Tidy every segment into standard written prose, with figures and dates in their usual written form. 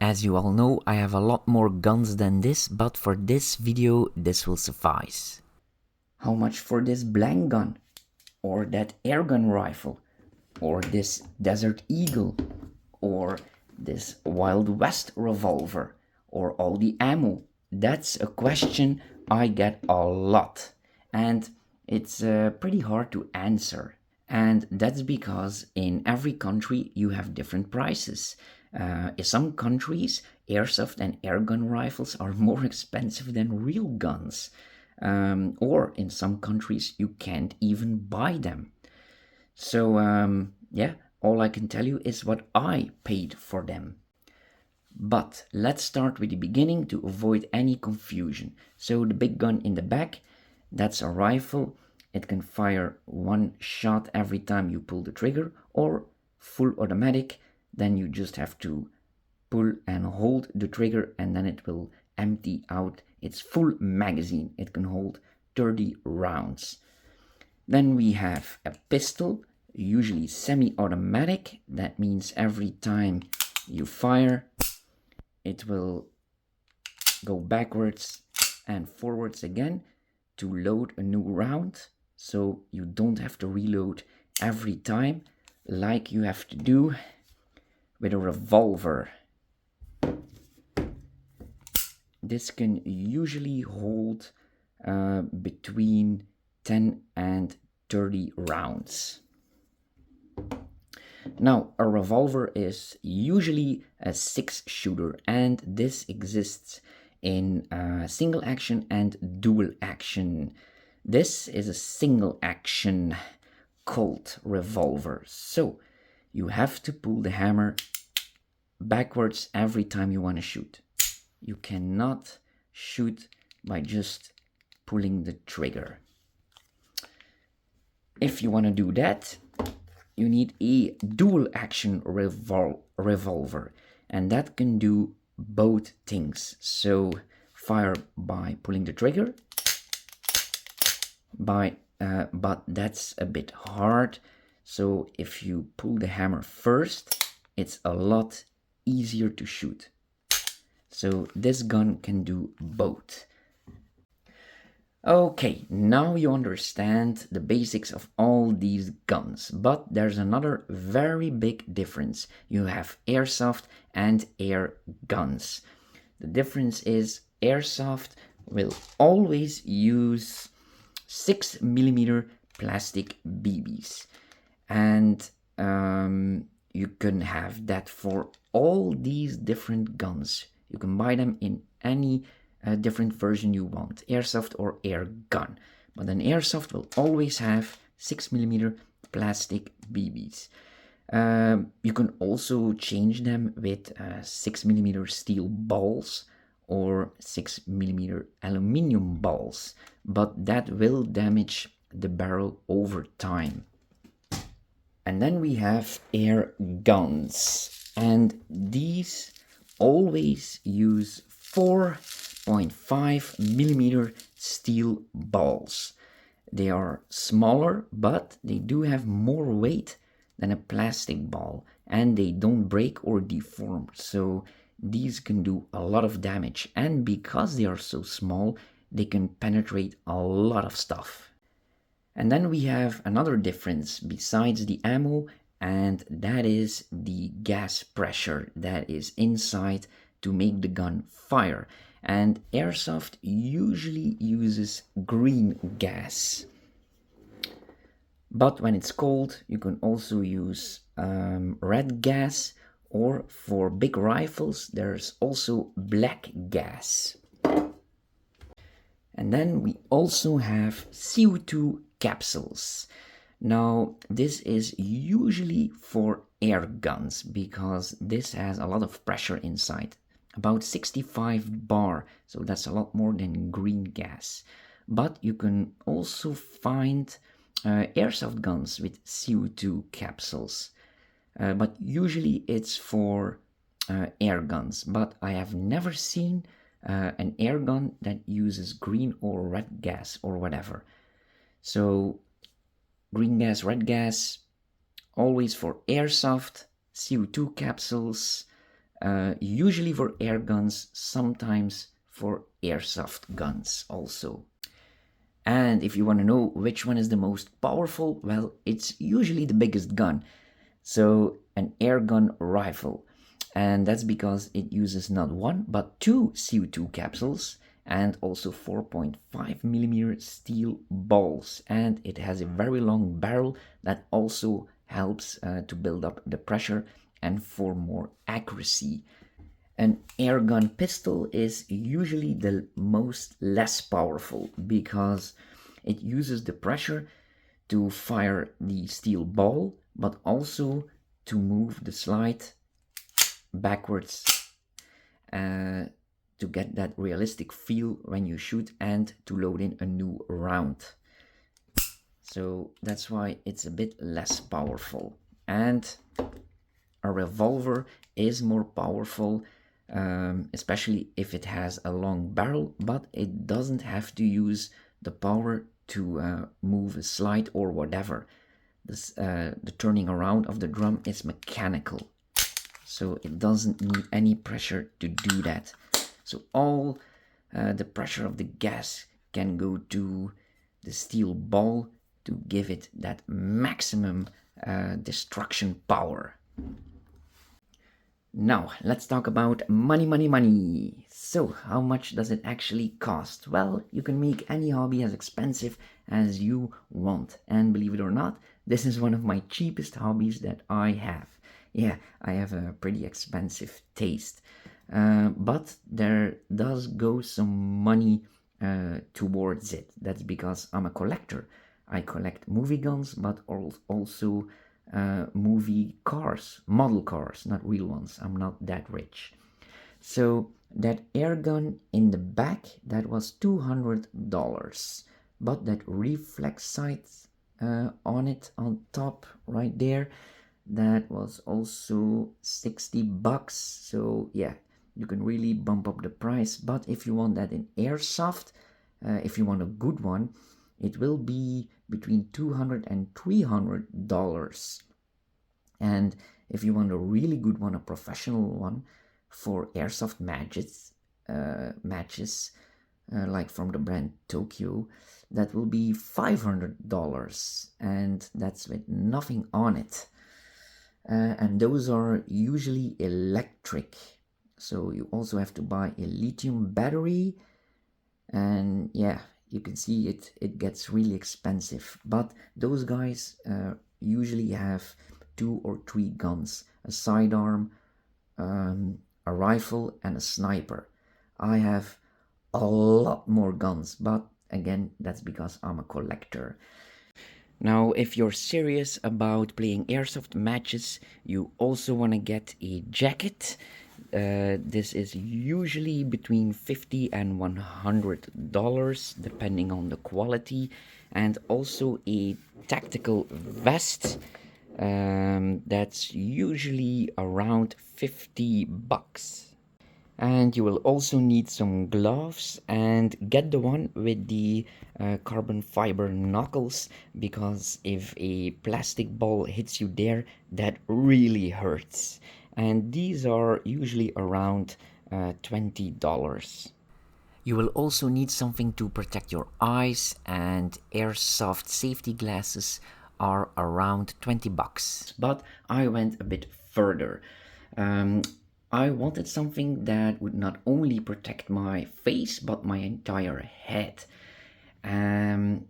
As you all know, I have a lot more guns than this, but for this video, this will suffice. How much for this blank gun? Or that airgun rifle? Or this Desert Eagle? Or this Wild West revolver? Or all the ammo? That's a question I get a lot. And it's pretty hard to answer. And that's because in every country you have different prices. In some countries, airsoft and airgun rifles are more expensive than real guns. Or in some countries, you can't even buy them. So, yeah, all I can tell you is what I paid for them. But let's start with the beginning to avoid any confusion. So, the big gun in the back, that's a rifle. It can fire one shot every time you pull the trigger, or full automatic. Then you just have to pull and hold the trigger, and then it will empty out its full magazine. It can hold 30 rounds. Then we have a pistol, usually semi-automatic. That means every time you fire, it will go backwards and forwards again to load a new round. So you don't have to reload every time like you have to do with a revolver. This can usually hold between 10 and 30 rounds. Now, a revolver is usually a 6-shooter, and this exists in single action and dual action. This is a single action Colt revolver. So you have to pull the hammer backwards every time you want to shoot. You cannot shoot by just pulling the trigger. If you want to do that, you need a dual action revolver, and that can do both things. So fire by pulling the trigger, but that's a bit hard. So if you pull the hammer first, it's a lot easier to shoot. So this gun can do both. Okay, now you understand the basics of all these guns, but there's another very big difference. You have airsoft and air guns. The difference is airsoft will always use 6mm plastic BBs, and you can have that for all these different guns. You can buy them in any different version you want, airsoft or air gun. But an airsoft will always have 6mm plastic BBs. You can also change them with 6mm steel balls or 6mm aluminium balls, but that will damage the barrel over time. And then we have air guns, and these always use 4.5mm steel balls. They are smaller, but they do have more weight than a plastic ball, and they don't break or deform. So these can do a lot of damage, and because they are so small, they can penetrate a lot of stuff. And then we have another difference besides the ammo, and that is the gas pressure that is inside to make the gun fire. And airsoft usually uses green gas. But when it's cold, you can also use red gas, or for big rifles, there's also black gas. And then we also have CO2 capsules. Now, this is usually for air guns because this has a lot of pressure inside, about 65 bar, so that's a lot more than green gas. But you can also find airsoft guns with CO2 capsules, but usually it's for air guns. But I have never seen an air gun that uses green or red gas or whatever. So green gas, red gas, always for airsoft, CO2 capsules, usually for air guns, sometimes for airsoft guns also. And if you want to know which one is the most powerful, well, it's usually the biggest gun. So an air gun rifle. And that's because it uses not one, but two CO2 capsules and also 4.5 millimeter steel balls. And it has a very long barrel that also helps to build up the pressure and for more accuracy. An air gun pistol is usually the most less powerful because it uses the pressure to fire the steel ball, but also to move the slide backwards to get that realistic feel when you shoot and to load in a new round. So that's why it's a bit less powerful. And a revolver is more powerful, especially if it has a long barrel, but it doesn't have to use the power to move a slide or whatever. The turning around of the drum is mechanical, so it doesn't need any pressure to do that. So all the pressure of the gas can go to the steel ball to give it that maximum destruction power. Now, let's talk about money. So, how much does it actually cost? Well, you can make any hobby as expensive as you want. And believe it or not, this is one of my cheapest hobbies that I have. Yeah, I have a pretty expensive taste. But there does go some money towards it. That's because I'm a collector. I collect movie guns, but also movie cars, model cars, not real ones. I'm not that rich. So that air gun in the back, that was $200. But that reflex sight on it, on top right there, that was also $60. So yeah, you can really bump up the price. But if you want that in airsoft, if you want a good one, it will be between $200 and $300. And if you want a really good one, a professional one for airsoft matches, like from the brand Tokyo, that will be $500, and that's with nothing on it. And those are usually electric, so you also have to buy a lithium battery, and yeah, you can see it gets really expensive. But those guys usually have 2 or 3 guns, a sidearm, a rifle, and a sniper. I have a lot more guns, but again, that's because I'm a collector. Now, if you're serious about playing airsoft matches, you also want to get a jacket. This is usually between $50 and $100 depending on the quality, and also a tactical vest that's usually around $50. And you will also need some gloves, and get the one with the carbon fiber knuckles, because if a plastic ball hits you there, that really hurts. And these are usually around $20. You will also need something to protect your eyes, and airsoft safety glasses are around $20. But I went a bit further. I wanted something that would not only protect my face but my entire head. And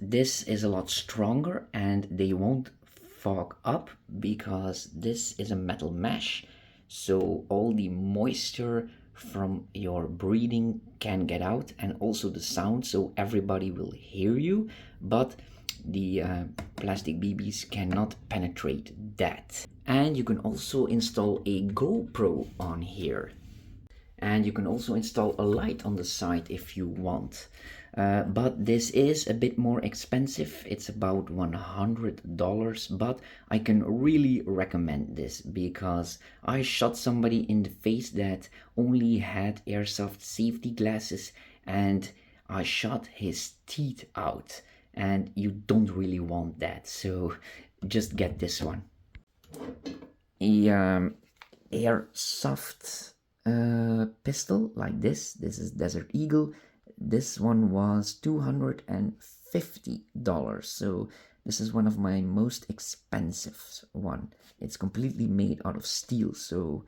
this is a lot stronger, and they won't fog up because this is a metal mesh, so all the moisture from your breathing can get out, and also the sound, so everybody will hear you, but the plastic BBs cannot penetrate that. And you can also install a GoPro on here, and you can also install a light on the side if you want. But this is a bit more expensive. It's about $100, but I can really recommend this because I shot somebody in the face that only had airsoft safety glasses, and I shot his teeth out, and you don't really want that, so just get this one. A airsoft pistol like this. This is Desert Eagle. This one was $250. So this is one of my most expensive one. It's completely made out of steel. So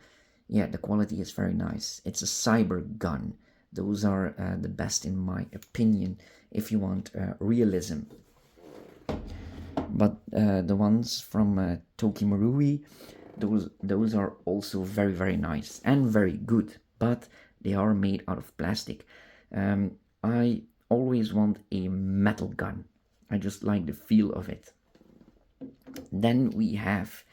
yeah, the quality is very nice. It's a cyber gun. Those are the best in my opinion if you want realism. But the ones from Tokimarui, those are also very nice and very good, but they are made out of plastic. I always want a metal gun. I just like the feel of it. Then we have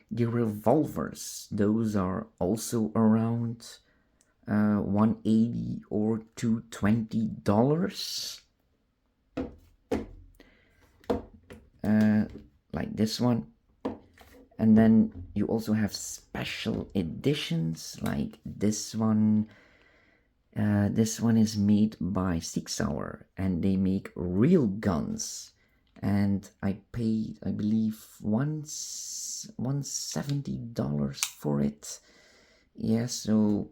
the revolvers. Those are also around $180 or $220. Like this one. And then you also have special editions like this one. This one is made by 6 Hour and they make real guns. And I paid, I believe, $170 for it. Yeah, so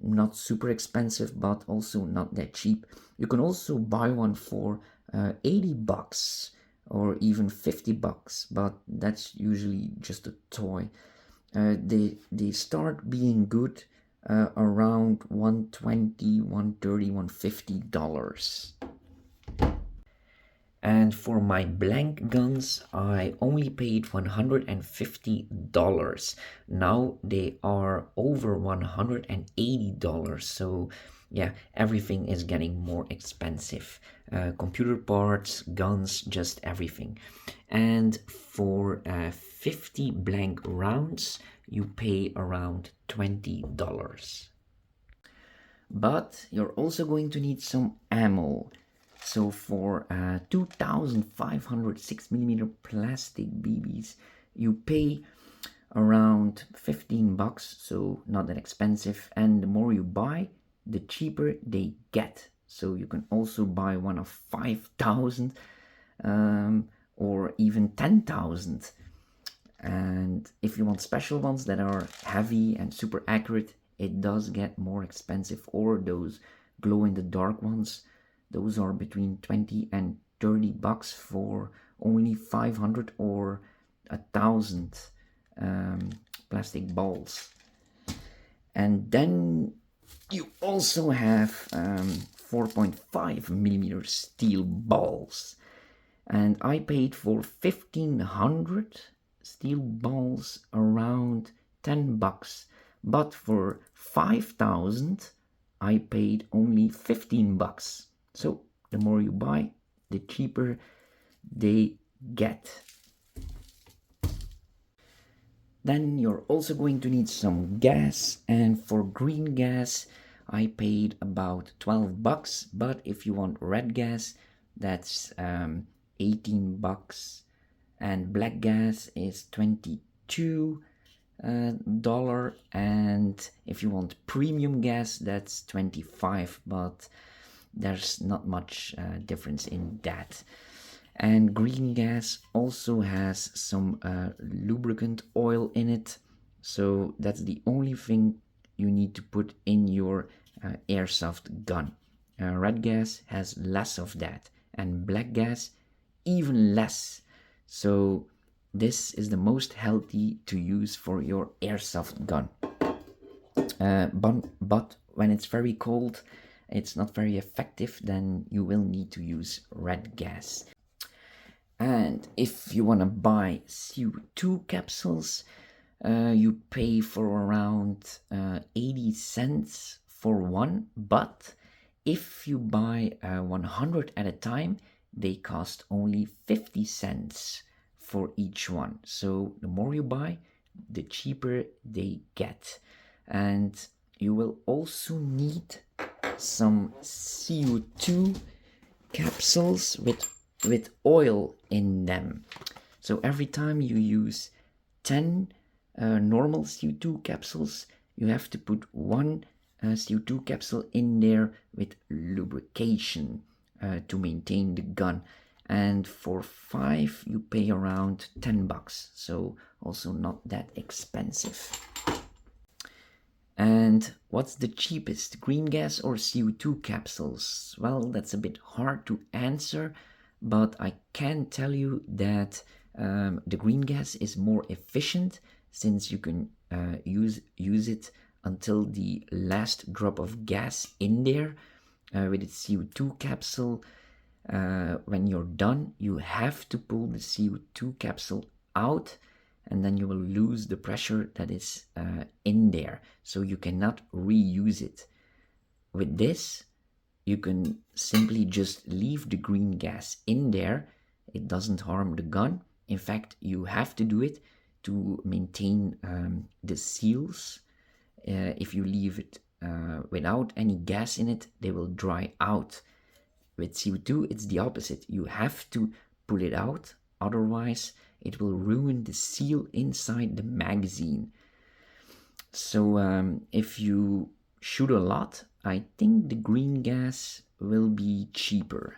not super expensive, but also not that cheap. You can also buy one for $80 or even $50, but that's usually just a toy. They start being good around $120, $130, $150. And for my blank guns, I only paid $150. Now they are over $180. So yeah, everything is getting more expensive. Computer parts, guns, just everything. And for 50 blank rounds, you pay around $20. But you're also going to need some ammo. So for 2,500 6mm plastic BBs, you pay around $15, so not that expensive. And the more you buy, the cheaper they get. So you can also buy one of 5,000 or even 10,000. And if you want special ones that are heavy and super accurate, it does get more expensive. Or those glow-in-the-dark ones, those are between 20 and $30 for only 500 or 1,000 plastic balls. And then you also have 4.5mm steel balls. And I paid for 1,500 steel balls around $10. But for 5,000, I paid only $15. So the more you buy, the cheaper they get. Then you're also going to need some gas, and for green gas I paid about $12, but if you want red gas, that's $18, and black gas is $22, and if you want premium gas, that's $25, but there's not much difference in that. And green gas also has some lubricant oil in it, so that's the only thing you need to put in your airsoft gun. Red gas has less of that, and black gas even less. So this is the most healthy to use for your airsoft gun. But when it's very cold, it's not very effective, then you will need to use red gas. And if you want to buy CO2 capsules, you pay for around 80 cents for one, but if you buy 100 at a time, they cost only 50 cents for each one. So the more you buy, the cheaper they get. And you will also need some CO2 capsules with oil in them. So every time you use 10 normal CO2 capsules, you have to put one CO2 capsule in there with lubrication to maintain the gun. And for 5 you pay around $10, so also not that expensive. And what's the cheapest, green gas or CO2 capsules? Well, that's a bit hard to answer, but I can tell you that the green gas is more efficient since you can use it until the last drop of gas in there. With its CO2 capsule, when you're done, you have to pull the CO2 capsule out, and then you will lose the pressure that is in there, so you cannot reuse it. With this, you can simply just leave the green gas in there. It doesn't harm the gun. In fact, you have to do it to maintain the seals. If you leave it without any gas in it, they will dry out. With CO2, it's the opposite. You have to pull it out, otherwise it will ruin the seal inside the magazine. So if you shoot a lot, I think the green gas will be cheaper.